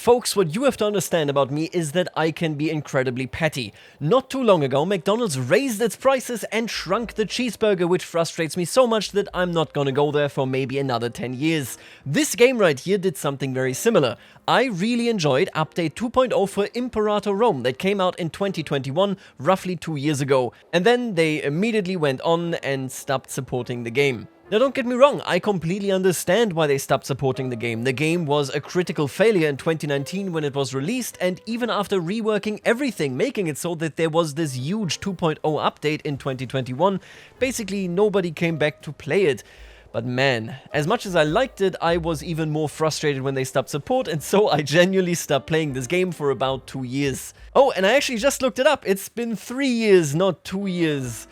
Folks, what you have to understand about me is that I can be incredibly petty. Not too long ago, McDonald's raised its prices and shrunk the cheeseburger, which frustrates me so much that I'm not gonna go there for maybe another 10 years. This game right here did something very similar. I really enjoyed Update 2.0 for Imperator Rome that came out in 2021, roughly 2 years ago. And then they immediately went on and stopped supporting the game. Now don't get me wrong, I completely understand why they stopped supporting the game. The game was a critical failure in 2019 when it was released, and even after reworking everything, making it so that there was this huge 2.0 update in 2021, basically nobody came back to play it. But man, as much as I liked it, I was even more frustrated when they stopped support, and so I genuinely stopped playing this game for about 2 years. Oh, and I actually just looked it up. It's been 3 years, not 2 years.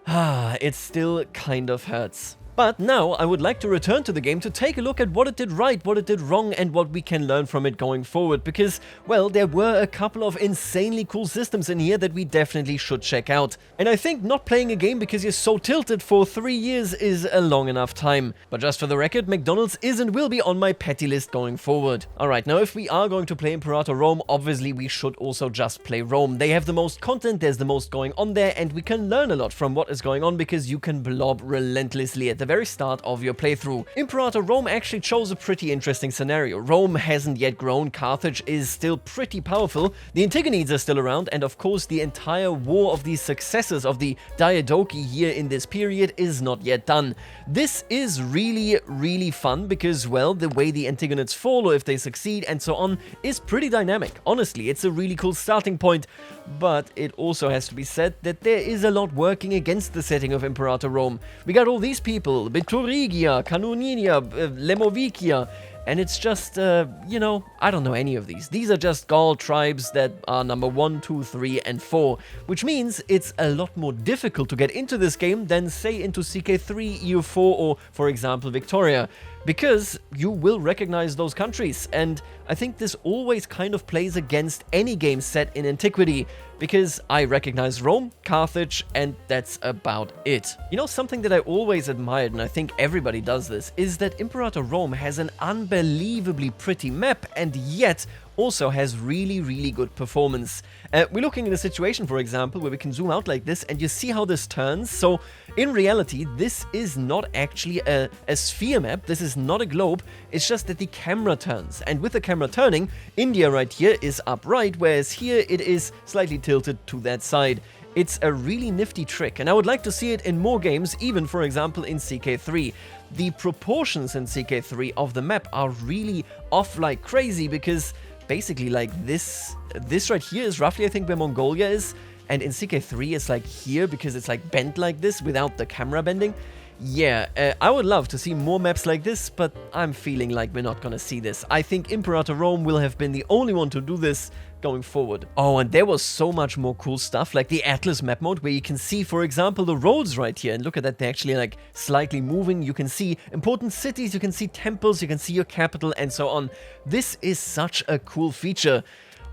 It still kind of hurts. But now I would like to return to the game to take a look at what it did right, what it did wrong, and what we can learn from it going forward, because, well, there were a couple of insanely cool systems in here that we definitely should check out. And I think not playing a game because you're so tilted for 3 years is a long enough time. But just for the record, McDonald's is and will be on my petty list going forward. Alright, now if we are going to play Imperator Rome, obviously we should also just play Rome. They have the most content, there's the most going on there, and we can learn a lot from what is going on because you can blob relentlessly at the very start of your playthrough. Imperator Rome actually chose a pretty interesting scenario. Rome hasn't yet grown, Carthage is still pretty powerful, the Antigonides are still around, and of course the entire war of the successors of the Diadochi here in this period is not yet done. This is really fun because, well, the way the Antigonids fall or if they succeed and so on is pretty dynamic. Honestly, it's a really cool starting point, but it also has to be said that there is a lot working against the setting of Imperator Rome. We got all these people, Biturigia, Canoninia, Lemovicia, and it's just, you know, I don't know any of these. These are just Gaul tribes that are number 1, 2, 3, and 4, which means it's a lot more difficult to get into this game than, say, into CK3, EU4, or, for example, Victoria, because you will recognize those countries, and I think this always kind of plays against any game set in antiquity, because I recognize Rome, Carthage, and that's about it. You know, something that I always admired, and I think everybody does this, is that Imperator Rome has an unbelievably pretty map, and yet also has really good performance. We're looking at a situation, for example, where we can zoom out like this, and you see how this turns. So, in reality, this is not actually a sphere map, this is not a globe, it's just that the camera turns. And with the camera turning, India right here is upright, whereas here it is slightly tilted to that side. It's a really nifty trick, and I would like to see it in more games, even, for example, in CK3. The proportions in CK3 of the map are really off like crazy, because basically, like, this right here is roughly, I think, where Mongolia is, and in CK3 it's like here, because it's like bent like this without the camera bending. Yeah, I would love to see more maps like this, but I'm feeling like we're not gonna see this. I think Imperator Rome will have been the only one to do this going forward. Oh, and there was so much more cool stuff, like the Atlas map mode, where you can see, for example, the roads right here, and look at that, they're actually like slightly moving. You can see important cities, you can see temples, you can see your capital, and so on. This is such a cool feature.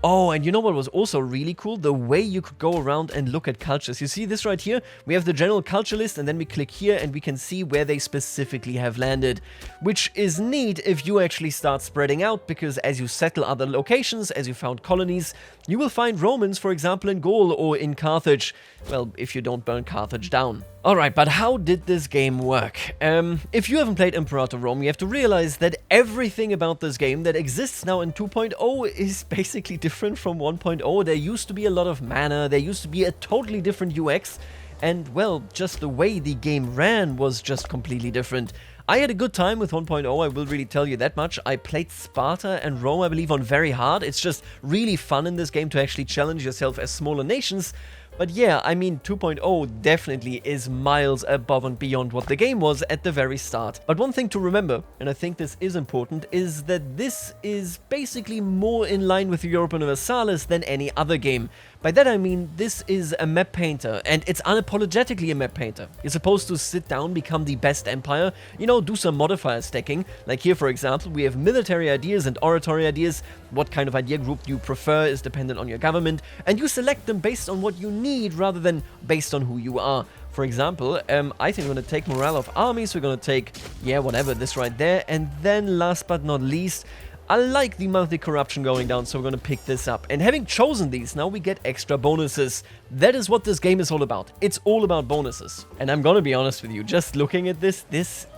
Oh, and you know what was also really cool? The way you could go around and look at cultures. You see this right here? We have the general culture list, and then we click here and we can see where they specifically have landed, which is neat if you actually start spreading out, because as you settle other locations, as you found colonies, you will find Romans, for example, in Gaul or in Carthage. Well, if you don't burn Carthage down. Alright, but how did this game work? If you haven't played Imperator Rome, you have to realize that everything about this game that exists now in 2.0 is basically different from 1.0. There used to be a lot of mana, there used to be a totally different UX, and, well, just the way the game ran was just completely different. I had a good time with 1.0, I will really tell you that much. I played Sparta and Rome, I believe, on very hard. It's just really fun in this game to actually challenge yourself as smaller nations. But yeah, I mean, 2.0 definitely is miles above and beyond what the game was at the very start. But one thing to remember, and I think this is important, is that this is basically more in line with Europa Universalis than any other game. By that I mean, this is a map painter, and it's unapologetically a map painter. You're supposed to sit down, become the best empire, you know, do some modifier stacking. Like here, for example, we have military ideas and oratory ideas. What kind of idea group you prefer is dependent on your government, and you select them based on what you need rather than based on who you are. For example, I think we're going to take morale of armies, we're going to take, yeah, whatever, this right there, and then last but not least, I like the monthly corruption going down, so we're gonna pick this up. And having chosen these, now we get extra bonuses. That is what this game is all about. It's all about bonuses. And I'm gonna be honest with you, just looking at this,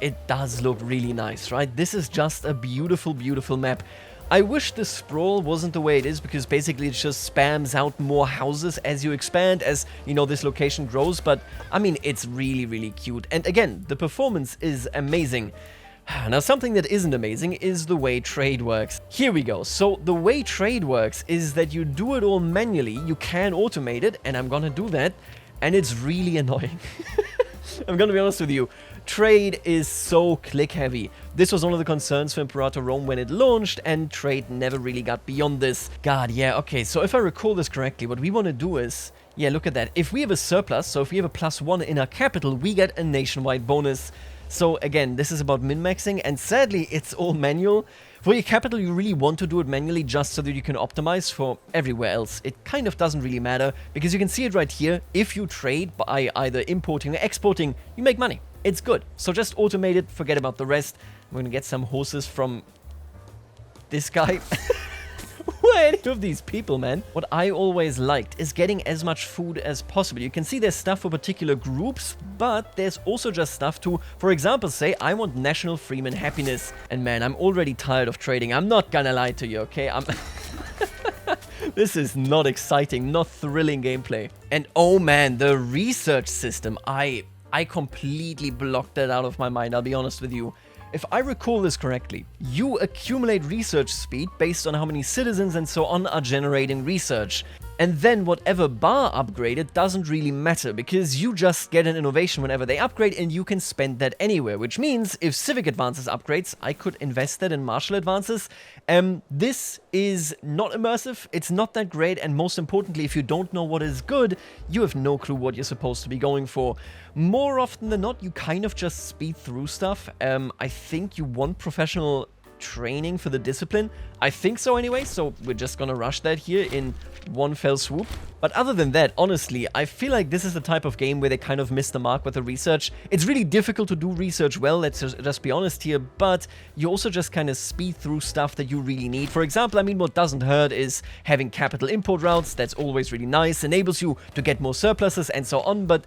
it does look really nice, right? This is just a beautiful, beautiful map. I wish the sprawl wasn't the way it is, because basically it just spams out more houses as you expand, as, you know, this location grows. But, I mean, it's really, really cute. And again, the performance is amazing. Now, something that isn't amazing is the way trade works. Here we go. So the way trade works is that you do it all manually. You can automate it, and I'm gonna do that, and it's really annoying. I'm gonna be honest with you. Trade is so click heavy. This was one of the concerns for Imperator Rome when it launched, and trade never really got beyond this. God, yeah, okay, so if I recall this correctly, what we want to do is, yeah, look at that. If we have a surplus, so if we have a +1 in our capital, we get a nationwide bonus. So again, this is about min-maxing, and sadly, it's all manual. For your capital, you really want to do it manually just so that you can optimize. For everywhere else, it kind of doesn't really matter, because you can see it right here. If you trade by either importing or exporting, you make money. It's good. So just automate it, forget about the rest. I'm gonna get some horses from this guy. Who are any of these people, man? What I always liked is getting as much food as possible. You can see there's stuff for particular groups, but there's also just stuff to, for example, say I want national freeman happiness. And man, I'm already tired of trading. I'm not gonna lie to you, okay? This is not exciting, not thrilling gameplay. And oh man, the research system, I completely blocked that out of my mind, I'll be honest with you. If I recall this correctly, you accumulate research speed based on how many citizens and so on are generating research. And then whatever bar upgraded doesn't really matter, because you just get an innovation whenever they upgrade, and you can spend that anywhere. Which means if civic advances upgrades, I could invest that in martial advances. This is not immersive, it's not that great, and most importantly, if you don't know what is good, you have no clue what you're supposed to be going for. More often than not, you kind of just speed through stuff. I think you want professional training for the discipline. I think so anyway, so we're just gonna rush that here in one fell swoop. But other than that, honestly, I feel like this is the type of game where they kind of missed the mark with the research. It's really difficult to do research well, let's just be honest here, but you also just kind of speed through stuff that you really need. For example, I mean, what doesn't hurt is having capital import routes. That's always really nice, enables you to get more surpluses and so on, but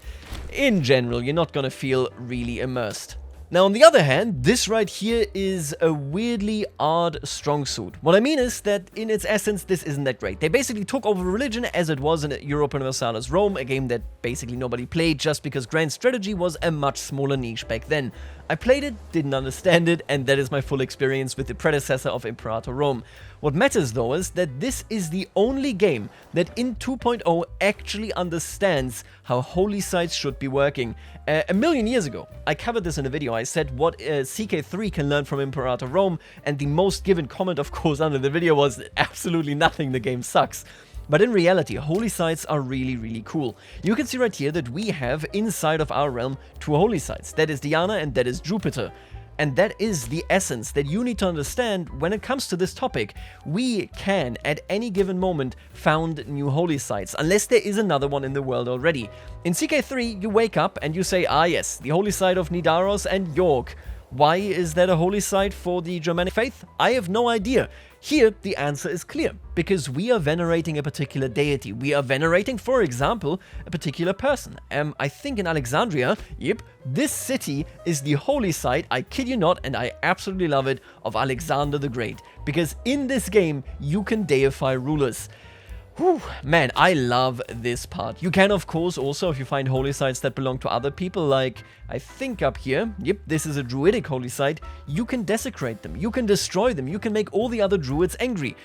in general, you're not gonna feel really immersed. Now, on the other hand, this right here is a weirdly odd strong suit. What I mean is that, in its essence, this isn't that great. They basically took over religion as it was in Europa Universalis Rome, a game that basically nobody played just because Grand Strategy was a much smaller niche back then. I played it, didn't understand it, and that is my full experience with the predecessor of Imperator Rome. What matters though is that this is the only game that in 2.0 actually understands how holy sites should be working. A million years ago, I covered this in a video. I said what CK3 can learn from Imperator Rome, and the most given comment, of course, under the video was absolutely nothing, the game sucks. But in reality, holy sites are really, really cool. You can see right here that we have inside of our realm 2 holy sites. That is Diana and that is Jupiter. And that is the essence that you need to understand when it comes to this topic. We can, at any given moment, found new holy sites, unless there is another one in the world already. In CK3, you wake up and you say, ah yes, the holy site of Nidaros and York. Why is that a holy site for the Germanic faith? I have no idea. Here, the answer is clear, because we are venerating a particular deity. We are venerating, for example, a particular person. I think in Alexandria, yep, this city is the holy site, I kid you not, and I absolutely love it, of Alexander the Great. Because in this game, you can deify rulers. Whew, man, I love this part. You can, of course, also, if you find holy sites that belong to other people, like, I think up here, yep, this is a druidic holy site, you can desecrate them, you can destroy them, you can make all the other druids angry.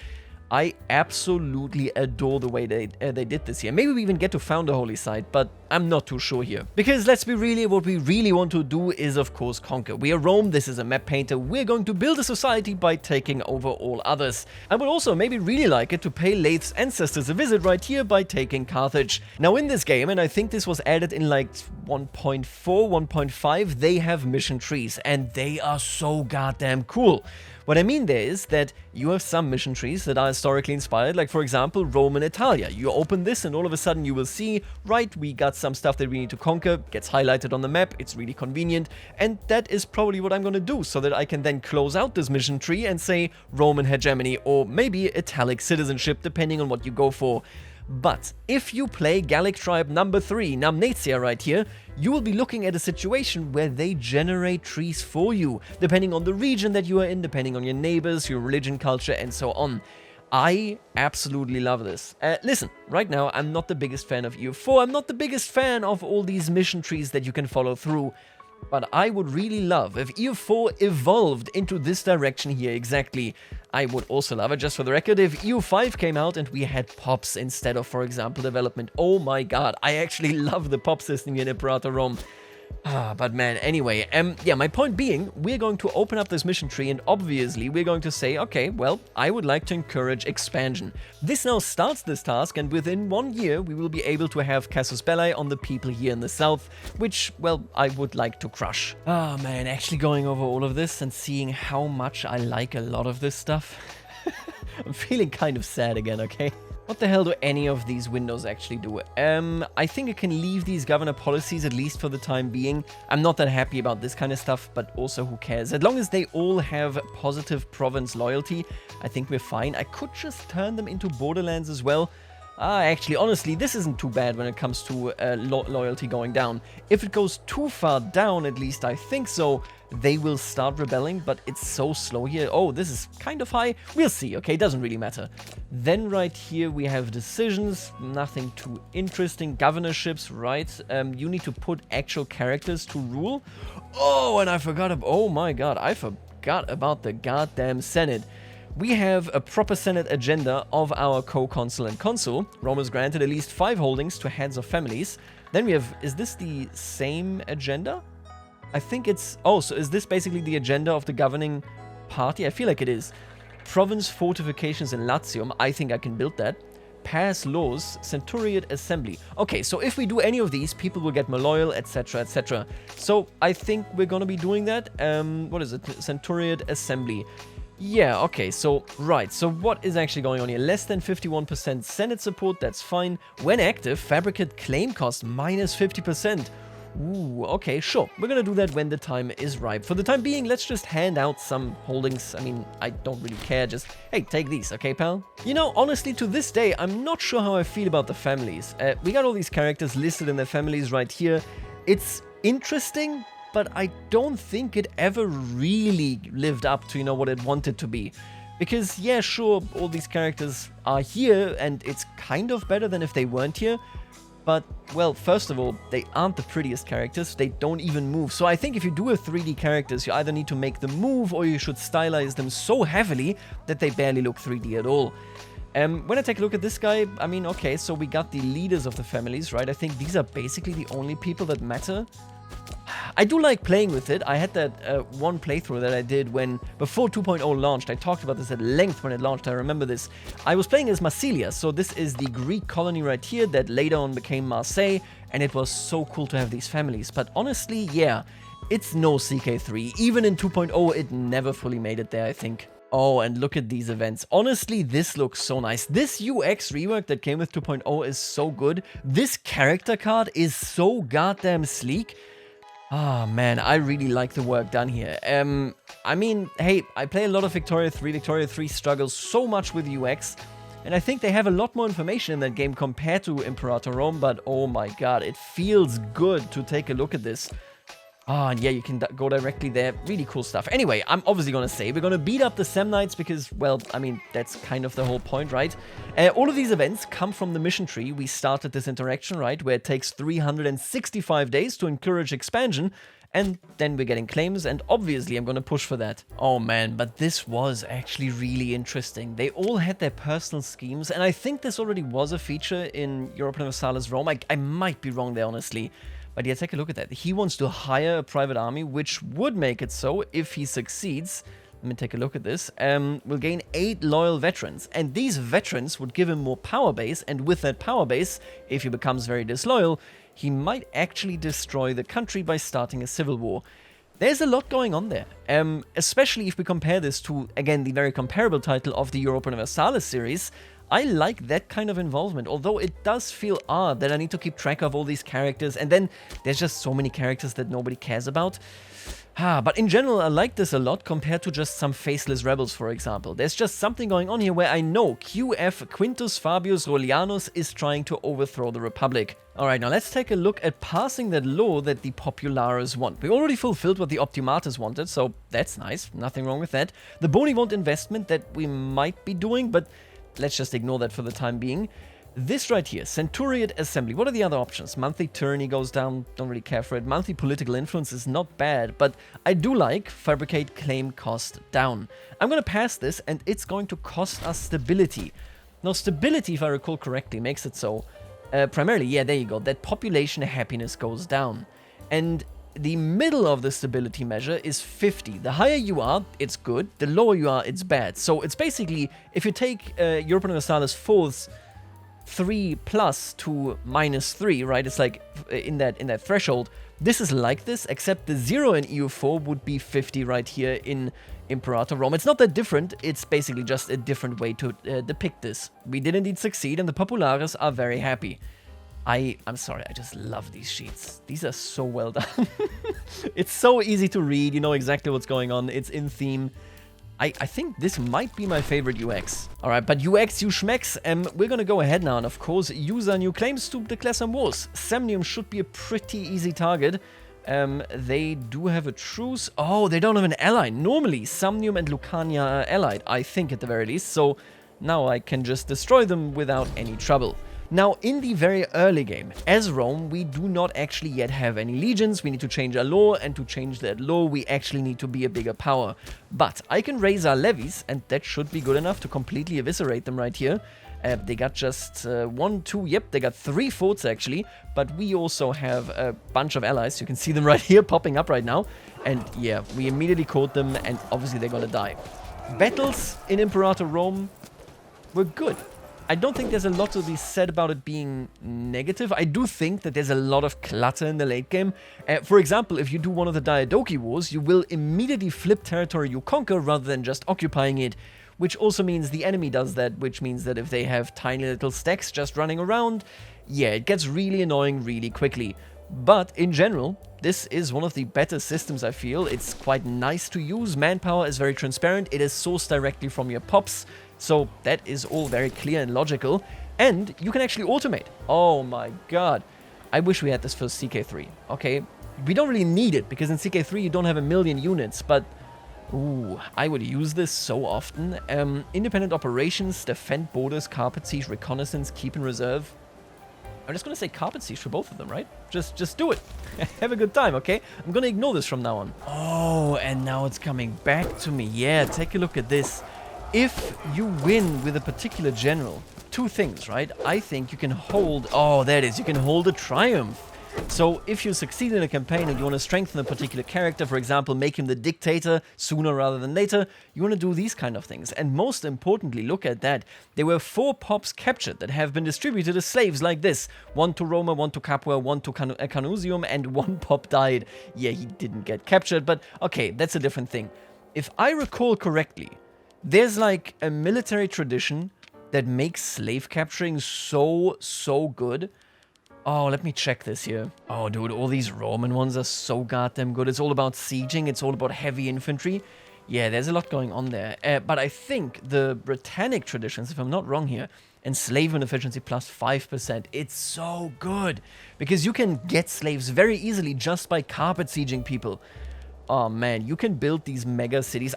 I absolutely adore the way they did this here. Maybe we even get to found a holy site, but I'm not too sure here. Because let's be real, what we really want to do is, of course, conquer. We are Rome, this is a map painter, we're going to build a society by taking over all others. I would also maybe really like it to pay Leith's ancestors a visit right here by taking Carthage. Now in this game, and I think this was added in like 1.4, 1.5, they have mission trees, and they are so goddamn cool. What I mean there is that you have some mission trees that are historically inspired, like for example Roman Italia. You open this and all of a sudden you will see, right, we got some stuff that we need to conquer, gets highlighted on the map, it's really convenient, and that is probably what I'm gonna do, so that I can then close out this mission tree and say Roman hegemony or maybe Italic citizenship, depending on what you go for. But if you play Gallic tribe number 3, Namnetia right here, you will be looking at a situation where they generate trees for you, depending on the region that you are in, depending on your neighbors, your religion, culture, and so on. I absolutely love this. Listen, right now I'm not the biggest fan of EU4, I'm not the biggest fan of all these mission trees that you can follow through, but I would really love if EU4 evolved into this direction here exactly. I would also love it, just for the record, if EU5 came out and we had pops instead of, for example, development. Oh my god, I actually love the pop system here in Imperator Rome. But man, anyway, yeah, my point being, we're going to open up this mission tree and obviously we're going to say, okay, well, I would like to encourage expansion. This now starts this task, and within 1 year we will be able to have Casus Belli on the people here in the south, which, well, I would like to crush. Man, actually going over all of this and seeing how much I like a lot of this stuff. I'm feeling kind of sad again, okay? What the hell do any of these windows actually do? I think I can leave these governor policies, at least for the time being. I'm not that happy about this kind of stuff, but also who cares? As long as they all have positive province loyalty, I think we're fine. I could just turn them into borderlands as well. Actually, honestly, this isn't too bad when it comes to loyalty going down. If it goes too far down, at least I think so, they will start rebelling, but it's so slow here. Oh, this is kind of high. We'll see, okay? Doesn't really matter. Then right here we have decisions. Nothing too interesting. Governorships, right? You need to put actual characters to rule. Oh, and I forgot about... Oh my god, I forgot about the goddamn Senate. We have a proper Senate agenda of our co-consul and consul. Rome is granted at least 5 holdings to heads of families. Then we have... Is this the same agenda? I think it's... Oh, so is this basically the agenda of the governing party? I feel like it is. Province fortifications in Latium. I think I can build that. Pass laws. Centuriate assembly. Okay, so if we do any of these, people will get more loyal, etc, etc. So I think we're gonna be doing that. What is it? Centuriate assembly. Yeah, okay, so, right, so what is actually going on here? Less than 51% Senate support, that's fine. When active, fabricate claim cost minus 50%. Ooh, okay, sure. We're gonna do that when the time is ripe. For the time being, let's just hand out some holdings. I mean, I don't really care. Just, hey, take these, okay, pal? You know, honestly, to this day, I'm not sure how I feel about the families. We got all these characters listed in their families right here. It's interesting, but I don't think it ever really lived up to, you know, what it wanted to be. Because, yeah, sure, all these characters are here, and it's kind of better than if they weren't here. But, well, first of all, they aren't the prettiest characters, they don't even move. So I think if you do have 3D characters, you either need to make them move, or you should stylize them so heavily that they barely look 3D at all. When I take a look at this guy, I mean, okay, so we got the leaders of the families, right? I think these are basically the only people that matter. I do like playing with it. I had that one playthrough that I did when, before 2.0 launched. I talked about this at length when it launched, I remember this. I was playing as Massilia, so this is the Greek colony right here that later on became Marseille, and it was so cool to have these families. But honestly, yeah, it's no CK3. Even in 2.0, it never fully made it there, I think. Oh, and look at these events. Honestly, this looks so nice. This UX rework that came with 2.0 is so good. This character card is so goddamn sleek. Ah, man, I really like the work done here. I mean, hey, I play a lot of Victoria 3. Victoria 3 struggles so much with UX, and I think they have a lot more information in that game compared to Imperator Rome, but oh my god, it feels good to take a look at this. Ah, and yeah, you can go directly there. Really cool stuff. Anyway, I'm obviously going to say we're going to beat up the Samnites because, well, I mean, that's kind of the whole point, right? All of these events come from the mission tree. We started this interaction, right, where it takes 365 days to encourage expansion, and then we're getting claims, and obviously I'm going to push for that. Oh man, but this was actually really interesting. They all had their personal schemes, and I think this already was a feature in Europa Universalis Rome. I might be wrong there, honestly. But yeah, take a look at that. He wants to hire a private army, which would make it so if he succeeds. Let me take a look at this. We'll gain 8 loyal veterans. And these veterans would give him more power base. And with that power base, if he becomes very disloyal, he might actually destroy the country by starting a civil war. There's a lot going on there, especially if we compare this to, again, the very comparable title of the Europa Universalis series. I like that kind of involvement, although it does feel odd that I need to keep track of all these characters, and then there's just so many characters that nobody cares about. But in general, I like this a lot compared to just some faceless rebels, for example. There's just something going on here where I know QF Quintus Fabius Rolianus is trying to overthrow the Republic. Alright, now let's take a look at passing that law that the Populares want. We already fulfilled what the Optimates wanted, so that's nice, nothing wrong with that. The Bonivont investment that we might be doing, but let's just ignore that for the time being. This right here, Centuriate Assembly. What are the other options? Monthly tyranny goes down, don't really care for it. Monthly political influence is not bad, but I do like fabricate claim cost down. I'm going to pass this, and it's going to cost us stability. Now, stability, if I recall correctly, makes it so. Primarily, yeah, there you go, that population happiness goes down. And the middle of the stability measure is 50. The higher you are, it's good. The lower you are, it's bad. So it's basically, if you take Europa Universalis 4's 3 plus to -3, right? It's like in that threshold. This is like this, except the 0 in EU4 would be 50 right here in Imperator Rome. It's not that different, it's basically just a different way to depict this. We did indeed succeed, and the Populares are very happy. I'm sorry, I just love these sheets. These are so well done. It's so easy to read, you know exactly what's going on, it's in theme. I think this might be my favorite UX. Alright, but UX, you schmecks, we're gonna go ahead now and of course use our new claims to declare some wars. Samnium should be a pretty easy target. They do have a truce. Oh, they don't have an ally. Normally, Samnium and Lucania are allied, I think at the very least, so now I can just destroy them without any trouble. Now, in the very early game, as Rome, we do not actually yet have any legions. We need to change our law, and to change that law, we actually need to be a bigger power. But I can raise our levies, and that should be good enough to completely eviscerate them right here. They got just 1, 2, yep, they got 3 forts actually, but we also have a bunch of allies. You can see them right here popping up right now. And yeah, we immediately caught them, and obviously they're gonna die. Battles in Imperator Rome were good. I don't think there's a lot to be said about it being negative. I do think that there's a lot of clutter in the late game. For example, if you do one of the Diadochi Wars, you will immediately flip territory you conquer rather than just occupying it, which also means the enemy does that, which means that if they have tiny little stacks just running around, yeah, it gets really annoying really quickly. But in general, this is one of the better systems, I feel. It's quite nice to use. Manpower is very transparent. It is sourced directly from your pops. So that is all very clear and logical. And you can actually automate. Oh my god. I wish we had this for CK3. Okay, we don't really need it, because in CK3 you don't have a million units, but ooh, I would use this so often. Independent operations, defend borders, carpet siege, reconnaissance, keep in reserve. I'm just gonna say carpet siege for both of them, right? Just do it. Have a good time, okay? I'm gonna ignore this from now on. Oh, and now it's coming back to me. Yeah, take a look at this. If you win with a particular general, 2 things, right? I think you can hold... Oh, there it is. You can hold a triumph. So if you succeed in a campaign and you want to strengthen a particular character, for example, make him the dictator sooner rather than later, you want to do these kind of things. And most importantly, look at that. There were 4 pops captured that have been distributed as slaves like this. 1 to Roma, 1 to Capua, 1 to Canusium, and 1 pop died. Yeah, he didn't get captured, but okay, that's a different thing. If I recall correctly, there's like a military tradition that makes slave capturing so good. Oh, let me check this here. Oh, dude, all these Roman ones are so goddamn good. It's all about sieging. It's all about heavy infantry. Yeah, there's a lot going on there. But I think the Britannic traditions, if I'm not wrong here, enslavement efficiency plus 5%. It's so good. Because you can get slaves very easily just by carpet sieging people. Oh man, you can build these mega cities.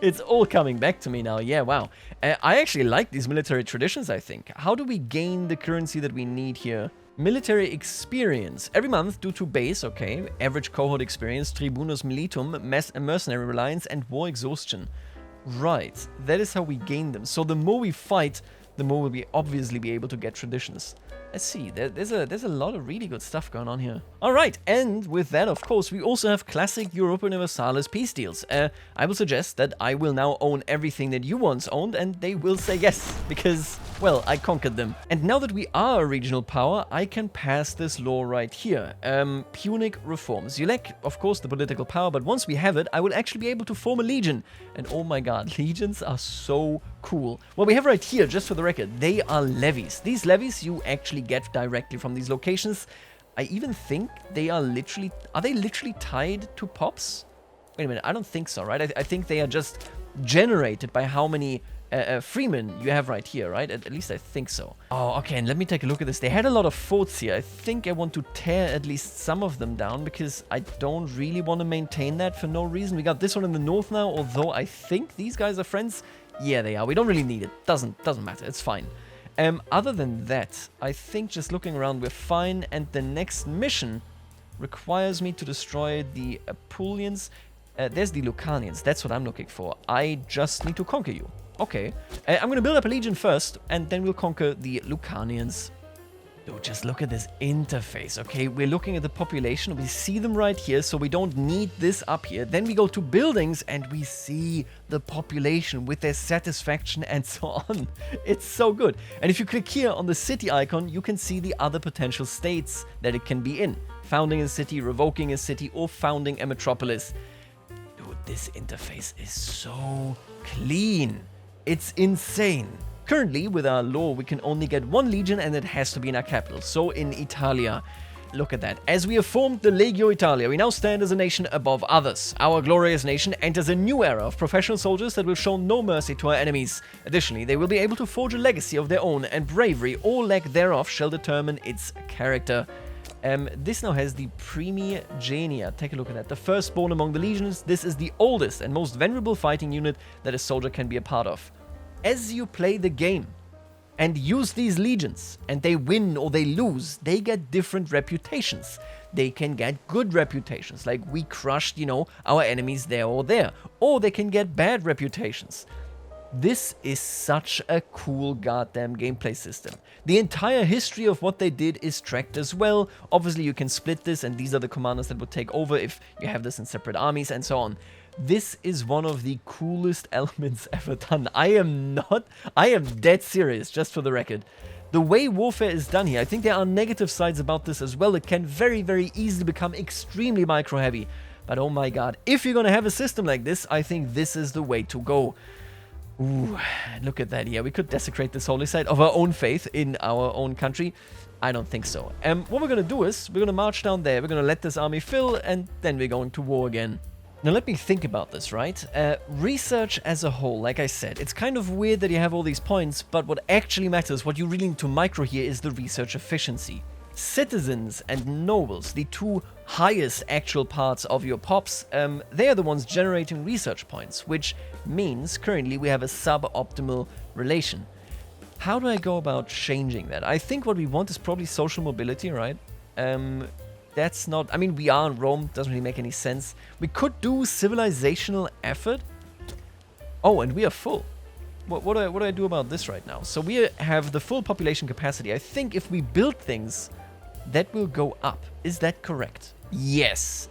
It's all coming back to me now. Yeah, wow. I actually like these military traditions, I think. How do we gain the currency that we need here? Military experience. Every month due to base, okay. Average cohort experience, tribunus militum, mercenary reliance, and war exhaustion. Right, that is how we gain them. So the more we fight, the more we'll obviously be able to get traditions. Let's see, there's a lot of really good stuff going on here. Alright, and with that, of course, we also have classic Europa Universalis peace deals. I will suggest that I will now own everything that you once owned, and they will say yes, because Well, I conquered them. And now that we are a regional power, I can pass this law right here. Punic reforms. You lack, of course, the political power, but once we have it, I will actually be able to form a legion. And oh my god, legions are so cool. What we have right here, just for the record, they are levies. These levies you actually get directly from these locations. I even think they are literally... Are they literally tied to pops? Wait a minute, I don't think so, right? I think they are just generated by how many... freemen you have right here, right? At least I think so. Oh, okay, and let me take a look at this. They had a lot of forts here. I think I want to tear at least some of them down because I don't really want to maintain that for no reason. We got this one in the north now, although I think these guys are friends. Yeah, they are. We don't really need it. Doesn't matter. It's fine. Other than that, I think just looking around, we're fine. And the next mission requires me to destroy the Apulians. There's the Lucanians. That's what I'm looking for. I just need to conquer you. Okay, I'm gonna build up a legion first, and then we'll conquer the Lucanians. Dude, just look at this interface, okay? We're looking at the population, we see them right here, so we don't need this up here. Then we go to buildings, and we see the population with their satisfaction and so on. It's so good. And if you click here on the city icon, you can see the other potential states that it can be in. Founding a city, revoking a city, or founding a metropolis. Dude, this interface is so clean. It's insane. Currently, with our law, we can only get one legion and it has to be in our capital. So in Italia, look at that. As we have formed the Legio Italia, we now stand as a nation above others. Our glorious nation enters a new era of professional soldiers that will show no mercy to our enemies. Additionally, they will be able to forge a legacy of their own, and bravery or lack thereof shall determine its character. This now has the Primigenia. Take a look at that. The firstborn among the legions. This is the oldest and most venerable fighting unit that a soldier can be a part of. As you play the game and use these legions, and they win or they lose, they get different reputations. They can get good reputations, like we crushed, you know, our enemies there or there. Or they can get bad reputations. This is such a cool goddamn gameplay system. The entire history of what they did is tracked as well. Obviously you can split this, and these are the commanders that would take over if you have this in separate armies and so on. This is one of the coolest elements ever done. I am dead serious, just for the record. The way warfare is done here, I think there are negative sides about this as well. It can very, very easily become extremely micro-heavy. But oh my god, if you're gonna have a system like this, I think this is the way to go. Ooh, look at that. Yeah, we could desecrate this holy site of our own faith in our own country. I don't think so. What we're going to do is, we're going to march down there, we're going to let this army fill, and then we're going to war again. Now let me think about this, right? Research as a whole, like I said, it's kind of weird that you have all these points, but what actually matters, what you really need to micro here, is the research efficiency. Citizens and nobles, the two highest actual parts of your pops, they are the ones generating research points, which means currently we have a suboptimal relation. How do I go about changing that? I think what we want is probably social mobility, right? That's not... I mean, we are in Rome, doesn't really make any sense. We could do civilizational effort. Oh, and we are full. What do I do about this right now? So we have the full population capacity. I think if we build things, that will go up. Is that correct? Yes.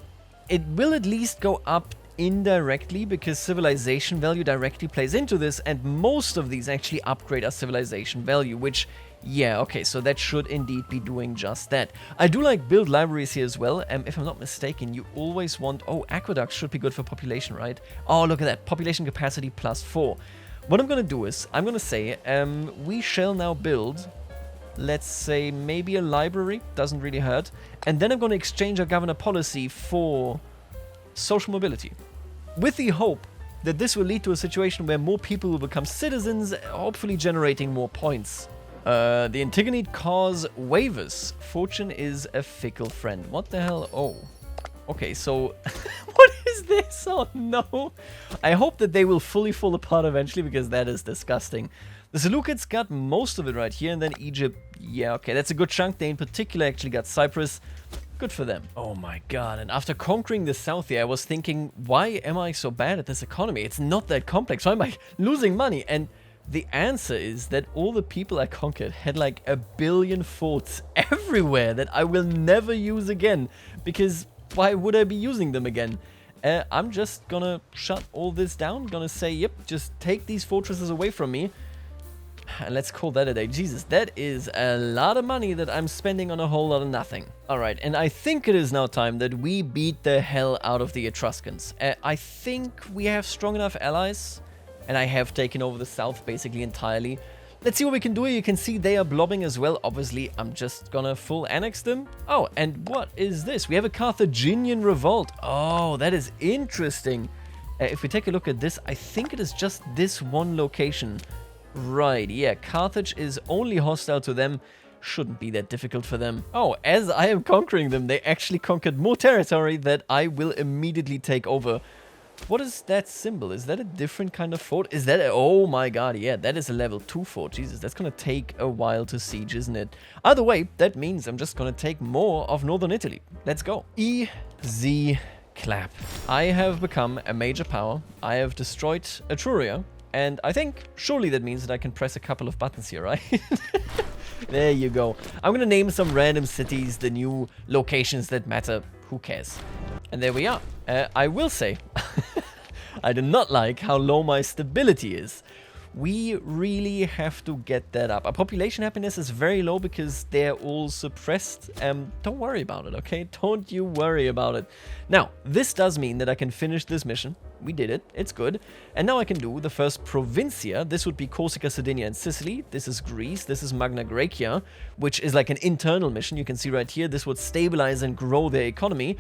It will at least go up indirectly because civilization value directly plays into this, and most of these actually upgrade our civilization value, which, yeah, okay, so that should indeed be doing just that. I do like build libraries here as well. If I'm not mistaken, you always want... Oh, aqueducts should be good for population, right? Oh, look at that. Population capacity +4. What I'm going to do is, I'm going to say, we shall now build, let's say, maybe a library, doesn't really hurt, and then I'm going to exchange our governor policy for social mobility, with the hope that this will lead to a situation where more people will become citizens, hopefully generating more points. The Antigonid cause wavers. Fortune is a fickle friend. What the hell? Oh. Okay, so... what is this? Oh no! I hope that they will fully fall apart eventually, because that is disgusting. The Seleucids got most of it right here, and then Egypt... Yeah, okay, that's a good chunk. They in particular actually got Cyprus. Good for them. Oh my god, and after conquering the south here, I was thinking, why am I so bad at this economy? It's not that complex. Why am I losing money? And the answer is that all the people I conquered had like 1 billion forts everywhere that I will never use again, because... why would I be using them again? I'm just gonna shut all this down. Gonna say, yep, just take these fortresses away from me. And let's call that a day. Jesus, that is a lot of money that I'm spending on a whole lot of nothing. Alright, and I think it is now time that we beat the hell out of the Etruscans. I think we have strong enough allies, and I have taken over the south basically entirely. Let's see what we can do here. You can see they are blobbing as well. Obviously, I'm just gonna full annex them. Oh, and what is this? We have a Carthaginian revolt. Oh, that is interesting. If we take a look at this, I think it is just this one location. Right, yeah, Carthage is only hostile to them. Shouldn't be that difficult for them. Oh, as I am conquering them, they actually conquered more territory that I will immediately take over. What is that symbol? Is that a different kind of fort? Is that a... Oh my god, yeah, that is a level 2 fort. Jesus, that's gonna take a while to siege, isn't it? Either way, that means I'm just gonna take more of northern Italy. Let's go. Easy clap. I have become a major power. I have destroyed Etruria. And I think, surely that means that I can press a couple of buttons here, right? There you go. I'm gonna name some random cities, the new locations that matter. Who cares? And there we are. I will say, I do not like how low my stability is. We really have to get that up. Our population happiness is very low because they're all suppressed. Don't worry about it, okay? Don't you worry about it. Now, this does mean that I can finish this mission. We did it. It's good. And now I can do the first provincia. This would be Corsica, Sardinia, and Sicily. This is Greece. This is Magna Graecia, which is like an internal mission. You can see right here, this would stabilize and grow their economy.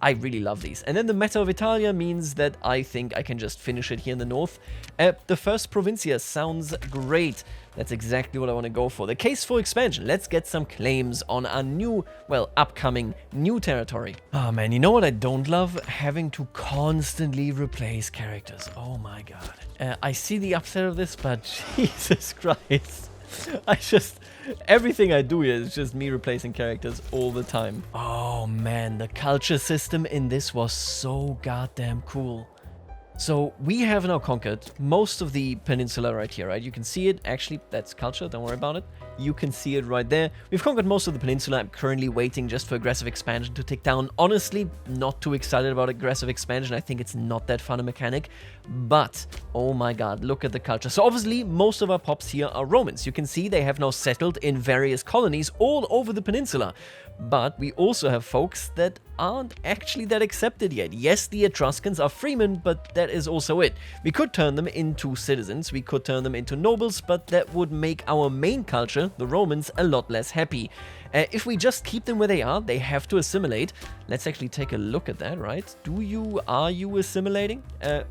I really love these. And then the Meta of Italia means that I think I can just finish it here in the north. The first provincia sounds great. That's exactly what I want to go for. The case for expansion. Let's get some claims on our new, well, upcoming new territory. Oh man, you know what I don't love? Having to constantly replace characters. Oh my god. I see the upset of this, but Jesus Christ. Everything I do here is just me replacing characters all the time. Oh man, the culture system in this was so goddamn cool. So we have now conquered most of the peninsula right here, right? You can see it. Actually, that's culture. Don't worry about it. You can see it right there. We've conquered most of the peninsula. I'm currently waiting just for aggressive expansion to tick down. Honestly, not too excited about aggressive expansion. I think it's not that fun a mechanic. But, oh my god, look at the culture. So obviously, most of our pops here are Romans. You can see they have now settled in various colonies all over the peninsula. But we also have folks that aren't actually that accepted yet. Yes, the Etruscans are freemen, but that is also it. We could turn them into citizens, we could turn them into nobles, but that would make our main culture, the Romans, a lot less happy. If we just keep them where they are, they have to assimilate. Let's actually take a look at that, right? Are you assimilating?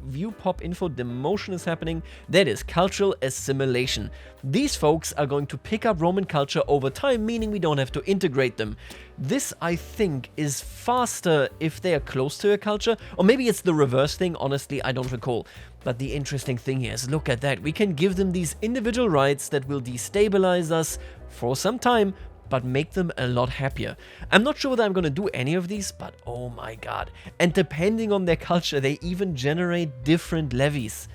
View pop info, demotion is happening. That is cultural assimilation. These folks are going to pick up Roman culture over time, meaning we don't have to integrate them. This, I think, is faster if they are close to a culture, or maybe it's the reverse thing, honestly, I don't recall. But the interesting thing here is, look at that, we can give them these individual rights that will destabilize us for some time, but make them a lot happier. I'm not sure whether I'm going to do any of these, but oh my god. And depending on their culture, they even generate different levies.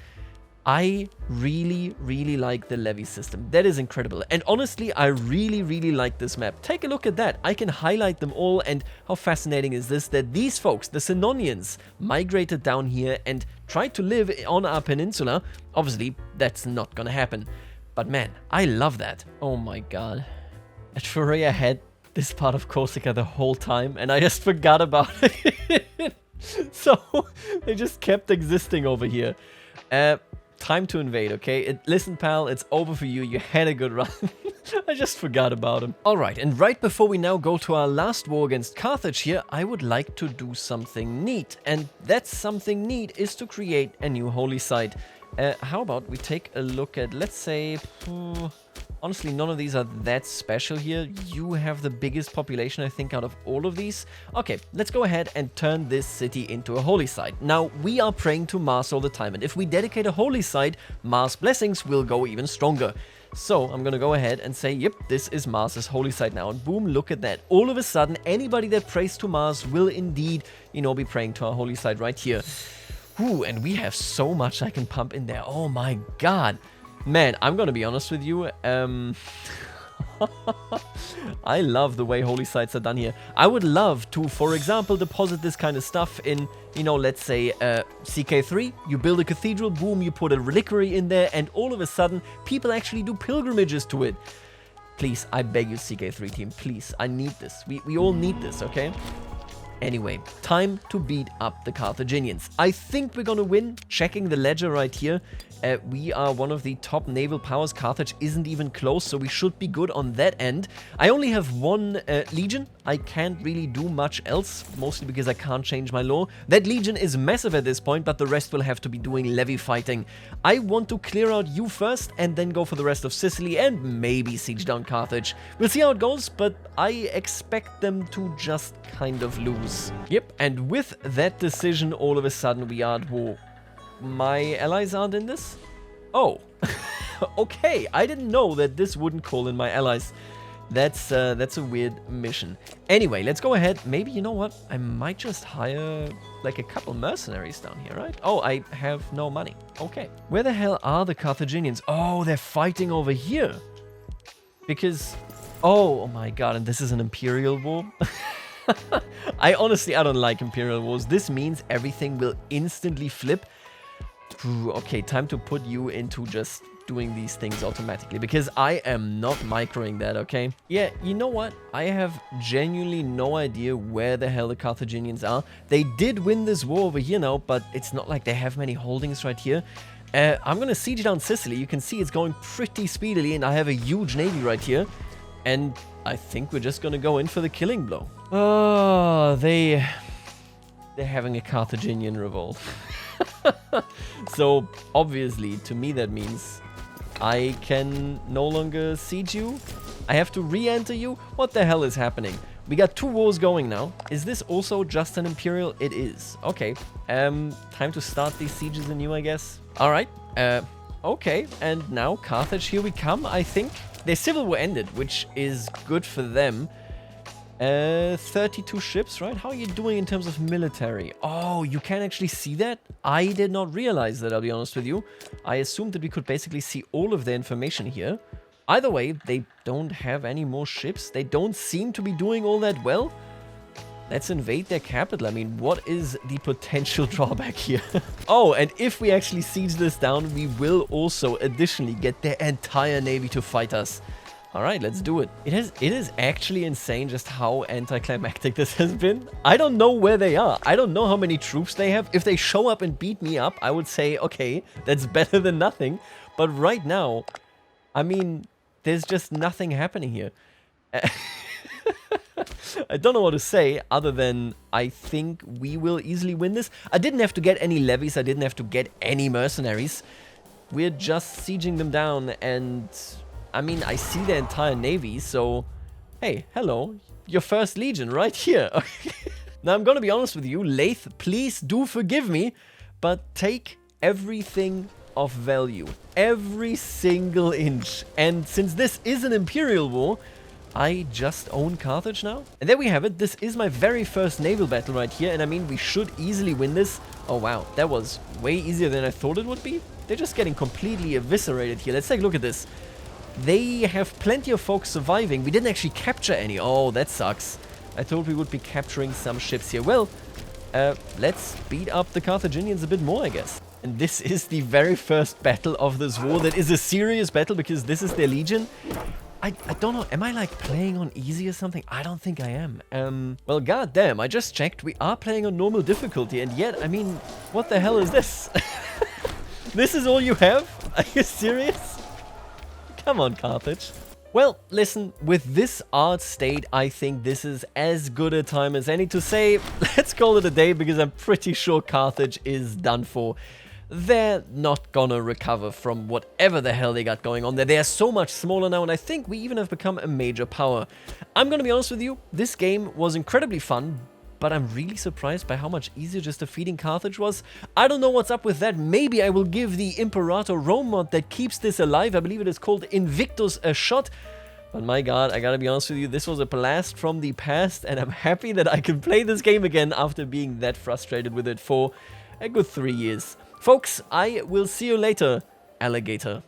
I really, really like the levy system. That is incredible. And honestly, I really, really like this map. Take a look at that. I can highlight them all, and how fascinating is this that these folks, the Senonians, migrated down here and tried to live on our peninsula. Obviously, that's not gonna happen. But man, I love that. Oh my god. Etruria had this part of Corsica the whole time, and I just forgot about it. So, they just kept existing over here. Time to invade, okay? Listen, pal, it's over for you. You had a good run. I just forgot about him. Alright, and right before we now go to our last war against Carthage here, I would like to do something neat. And that something neat is to create a new holy site. How about we take a look at, let's say... honestly, none of these are that special here. You have the biggest population, I think, out of all of these. Okay, let's go ahead and turn this city into a holy site. Now, we are praying to Mars all the time, and if we dedicate a holy site, Mars' blessings will go even stronger. So, I'm gonna go ahead and say, yep, this is Mars' holy site now, and boom, look at that. All of a sudden, anybody that prays to Mars will indeed, be praying to our holy site right here. Ooh, and we have so much I can pump in there. Oh my god. Man, I'm gonna be honest with you, I love the way holy sites are done here. I would love to, for example, deposit this kind of stuff in, you know, let's say CK3. You build a cathedral, boom, you put a reliquary in there, and all of a sudden, people actually do pilgrimages to it. Please, I beg you, CK3 team, please, I need this. We all need this, okay? Anyway, time to beat up the Carthaginians. I think we're gonna win. Checking the ledger right here. We are one of the top naval powers. Carthage isn't even close, so we should be good on that end. I only have one legion. I can't really do much else, mostly because I can't change my law. That legion is massive at this point, but the rest will have to be doing levy fighting. I want to clear out you first, and then go for the rest of Sicily, and maybe siege down Carthage. We'll see how it goes, but I expect them to just kind of lose. Yep, and with that decision, all of a sudden we are at war. My allies aren't in this? Oh, okay. I didn't know that this wouldn't call in my allies. That's a weird mission. Anyway, let's go ahead. Maybe, you know what? I might just hire like a couple mercenaries down here, right? Oh, I have no money. Okay. Where the hell are the Carthaginians? Oh, they're fighting over here. Because, oh my god, and this is an imperial war? I don't like imperial wars. This means everything will instantly flip. Okay, time to put you into just doing these things automatically, because I am not microing that, okay? Yeah, you know what? I have genuinely no idea where the hell the Carthaginians are. They did win this war over here now, but it's not like they have many holdings right here. I'm gonna siege down Sicily. You can see it's going pretty speedily, and I have a huge navy right here. And I think we're just gonna go in for the killing blow. Oh, they're having a Carthaginian revolt. So, obviously, to me that means I can no longer siege you. I have to re-enter you. What the hell is happening? We got 2 wars going now. Is this also just an imperial? It is. Okay. Time to start these sieges anew, I guess. Alright. Okay. And now Carthage, here we come, I think. Their civil war ended, which is good for them. 32 ships, right? How are you doing in terms of military? Oh, you can actually see that? I did not realize that, I'll be honest with you. I assumed that we could basically see all of the information here. Either way, they don't have any more ships. They don't seem to be doing all that well. Let's invade their capital. I mean, what is the potential drawback here? Oh, and if we actually siege this down, we will also additionally get their entire navy to fight us. Alright, let's do it. It is actually insane just how anticlimactic this has been. I don't know where they are. I don't know how many troops they have. If they show up and beat me up, I would say, okay, that's better than nothing. But right now, I mean, there's just nothing happening here. I don't know what to say other than I think we will easily win this. I didn't have to get any levies. I didn't have to get any mercenaries. We're just sieging them down, and I mean, I see the entire navy, so hey, hello, your first legion right here. Now, I'm gonna be honest with you, Leith, please do forgive me, but take everything of value, every single inch. And since this is an imperial war, I just own Carthage now. And there we have it. This is my very first naval battle right here, and I mean, we should easily win this. Oh wow, that was way easier than I thought it would be. They're just getting completely eviscerated here. Let's take a look at this. They have plenty of folks surviving. We didn't actually capture any. Oh, that sucks. I thought we would be capturing some ships here. Well, let's beat up the Carthaginians a bit more, I guess. And this is the very first battle of this war that is a serious battle, because this is their legion. I don't know. Am I like playing on easy or something? I don't think I am. Well, goddamn, I just checked. We are playing on normal difficulty, and yet, I mean, what the hell is this? This is all you have? Are you serious? Come on, Carthage. Well, listen, with this art state, I think this is as good a time as any to say, let's call it a day, because I'm pretty sure Carthage is done for. They're not gonna recover from whatever the hell they got going on there. They are so much smaller now, and I think we even have become a major power. I'm gonna be honest with you, this game was incredibly fun, but I'm really surprised by how much easier just defeating Carthage was. I don't know what's up with that. Maybe I will give the Imperator Rome mod that keeps this alive. I believe it is called Invictus a shot. But my god, I gotta be honest with you, this was a blast from the past, and I'm happy that I can play this game again after being that frustrated with it for a good 3 years. Folks, I will see you later, alligator.